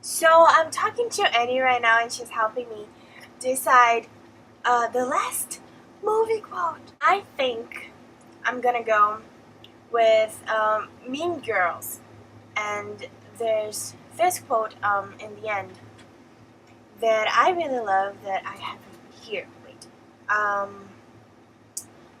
So I'm talking to Annie right now, and she's helping me decide the last movie quote. I think I'm gonna go with Mean Girls, and there's this quote in the end that I really love that I have here. Wait,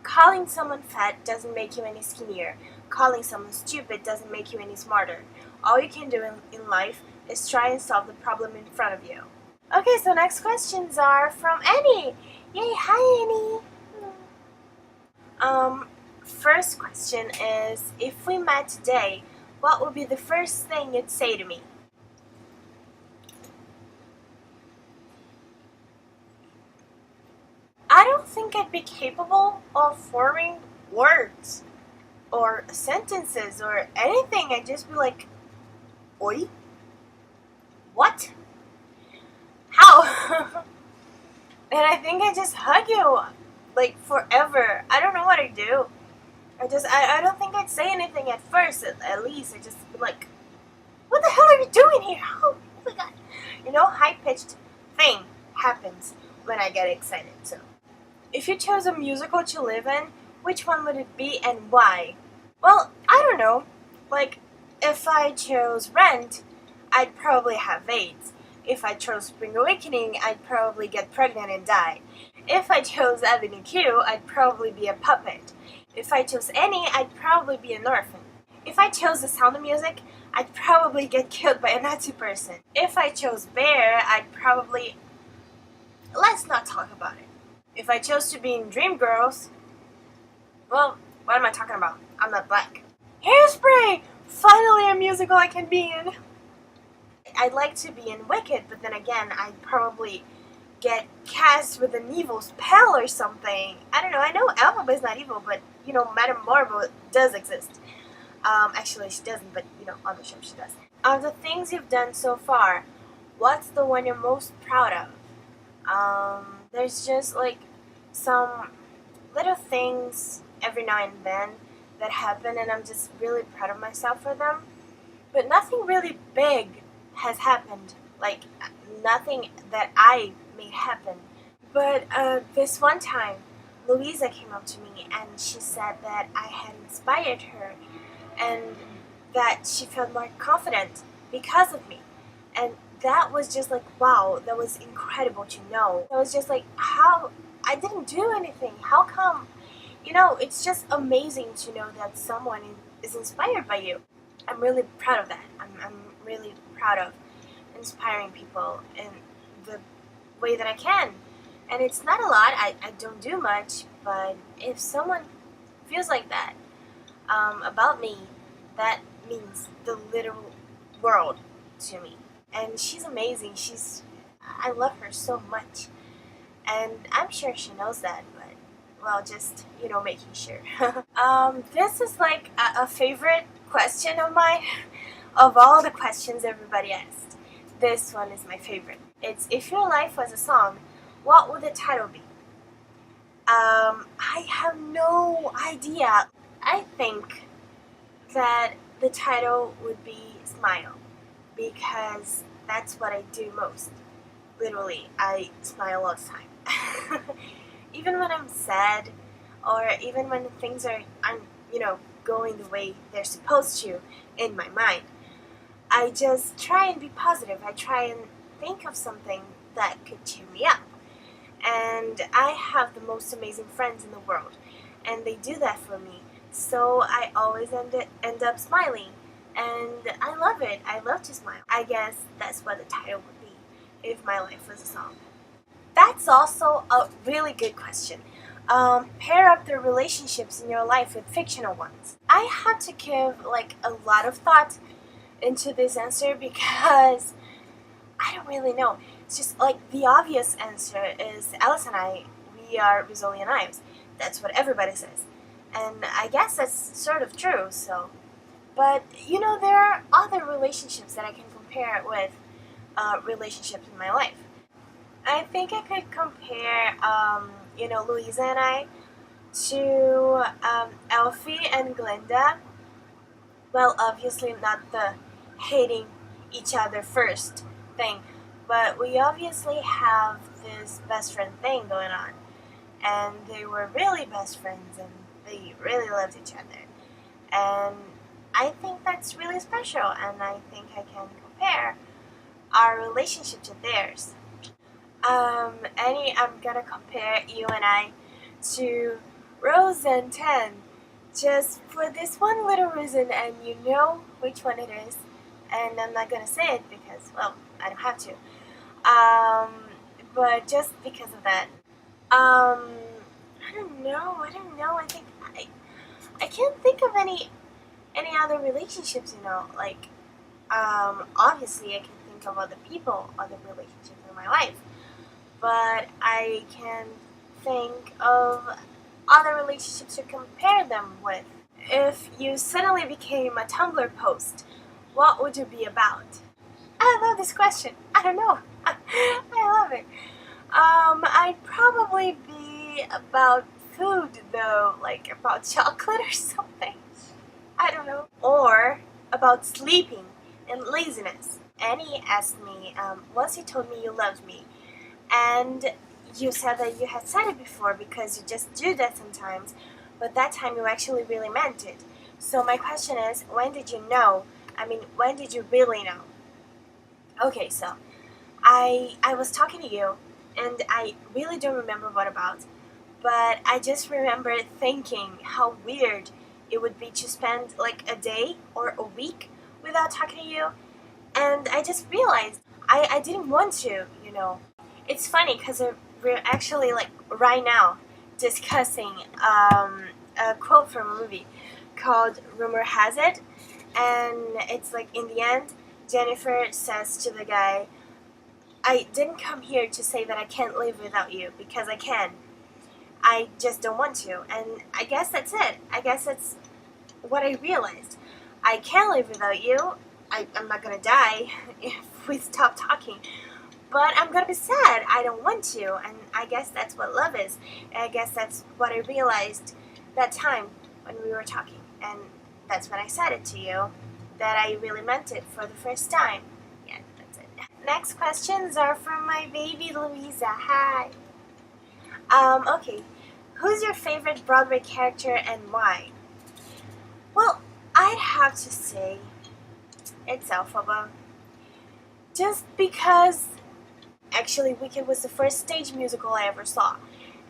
calling someone fat doesn't make you any skinnier. Calling someone stupid doesn't make you any smarter. All you can do in life is try and solve the problem in front of you. Okay, so next questions are from Annie. Yay, hi Annie. First question is, if we met today, what would be the first thing you'd say to me? I don't think I'd be capable of forming words or sentences or anything. I'd just be like, oi? What? How? And I think I just hug you like forever. I don't know what I do. I don't think I'd say anything at first, at least. I just be like, what the hell are you doing here? Oh my god. High-pitched thing happens when I get excited. So, if you chose a musical to live in, which one would it be and why? Well, I don't know. Like, if I chose Rent, I'd probably have AIDS. If I chose Spring Awakening, I'd probably get pregnant and die. If I chose Avenue Q, I'd probably be a puppet. If I chose Annie, I'd probably be an orphan. If I chose The Sound of Music, I'd probably get killed by a Nazi person. If I chose Bear, I'd probably... Let's not talk about it. If I chose to be in Dreamgirls, well, what am I talking about? I'm not black. Hairspray! Finally a musical I can be in! I'd like to be in Wicked, but then again, I'd probably get cast with an evil spell or something. I don't know, I know Elphaba is not evil, but, Madame Marble does exist. Actually, she doesn't, but, on the show she does. Of the things you've done so far, what's the one you're most proud of? There's just, like, some little things every now and then that happen, and I'm just really proud of myself for them. But nothing really big has happened. Like, nothing that I made happen. But this one time, Louisa came up to me and she said that I had inspired her and that she felt more confident because of me. And that was just like, wow, that was incredible to know. I was just like, how? I didn't do anything. How come? It's just amazing to know that someone is inspired by you. I'm really proud of that. I'm really proud of inspiring people in the way that I can. And it's not a lot. I don't do much, but if someone feels like that about me, that means the literal world to me. And she's amazing. I love her so much. And I'm sure she knows that, but, well, just, making sure. This is like a favorite question of mine. Of all the questions everybody asked, this one is my favorite. It's, if your life was a song, what would the title be? I have no idea. I think that the title would be Smile, because that's what I do most. Literally, I smile all the time. Even when I'm sad, or even when things aren't, going the way they're supposed to in my mind. I just try and be positive. I try and think of something that could cheer me up. And I have the most amazing friends in the world, and they do that for me. So I always end up smiling, and I love it. I love to smile. I guess that's what the title would be if my life was a song. That's also a really good question. Pair up the relationships in your life with fictional ones. I had to give like a lot of thought into this answer because I don't really know. It's just like the obvious answer is Alice and I, we are Rizzoli and Ives. That's what everybody says. And I guess that's sort of true, so. But, there are other relationships that I can compare with relationships in my life. I think I could compare, Louisa and I to Elfie and Glinda. Well, obviously not the hating each other first thing. But we obviously have this best friend thing going on. And they were really best friends and they really loved each other. And I think that's really special, and I think I can compare our relationship to theirs. I'm gonna compare you and I to Rose and Ten, just for this one little reason, and you know which one it is. And I'm not gonna say it because, well, I don't have to. But just because of that. I don't know. I don't know. I can't think of any other relationships. Like obviously I can think of other people, other relationships in my life, but I can think of other relationships to compare them with. If you suddenly became a Tumblr post, what would you be about? I love this question. I don't know. I love it. I'd probably be about food though, like about chocolate or something. I don't know. Or about sleeping and laziness. Annie asked me, once you told me you loved me, and you said that you had said it before because you just do that sometimes, but that time you actually really meant it. So my question is, when did you know? I mean, when did you really know? Okay, so I was talking to you, and I really don't remember what about, but I just remember thinking how weird it would be to spend like a day or a week without talking to you, and I just realized I didn't want to. It's funny because we're actually like right now discussing a quote from a movie called Rumor Has It, and it's like in the end, Jennifer says to the guy, I didn't come here to say that I can't live without you, because I can. I just don't want to. And I guess that's it. I guess that's what I realized. I can live without you. I'm not gonna die if we stop talking. But I'm gonna be sad. I don't want to. And I guess that's what love is. And I guess that's what I realized that time when we were talking. And that's when I said it to you, that I really meant it for the first time. Yeah, that's it. Next questions are from my baby Louisa. Hi. Okay. Who's your favorite Broadway character and why? Well, I'd have to say it's Elphaba. Just because actually Wicked was the first stage musical I ever saw.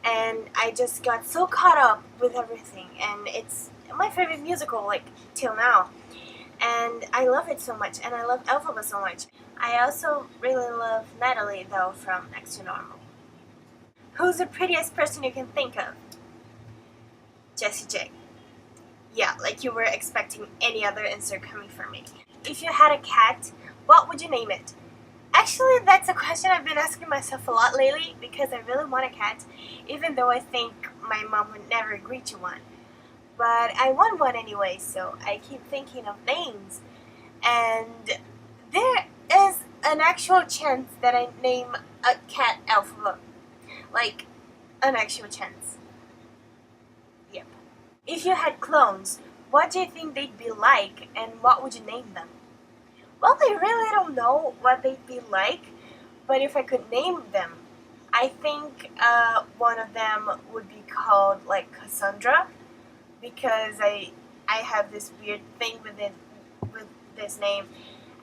And I just got so caught up with everything, and it's my favorite musical, like, till now. And I love it so much, and I love Elphaba so much. I also really love Natalie, though, from Next to Normal. Who's the prettiest person you can think of? Jessie J. Yeah, like you were expecting any other answer coming from me. If you had a cat, what would you name it? Actually, that's a question I've been asking myself a lot lately because I really want a cat, even though I think my mom would never agree to one. But I want one anyway, so I keep thinking of names. And there is an actual chance that I name a cat Elphaba. Like, an actual chance. Yep. If you had clones, what do you think they'd be like, and what would you name them? Well, I really don't know what they'd be like, but if I could name them, I think one of them would be called, like, Cassandra, because I have this weird thing with this name,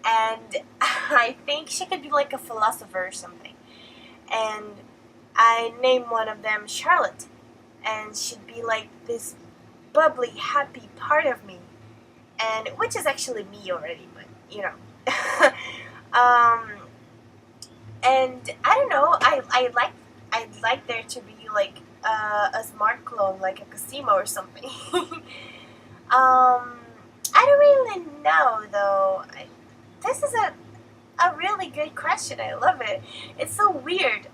and I think she could be like a philosopher or something. And I named one of them Charlotte, and she'd be like this bubbly, happy part of me, and which is actually me already, but you know. And I don't know. I'd like there to be like a smart clone, like a Cosimo or something. I don't really know though. This is a really good question. I love it. It's so weird.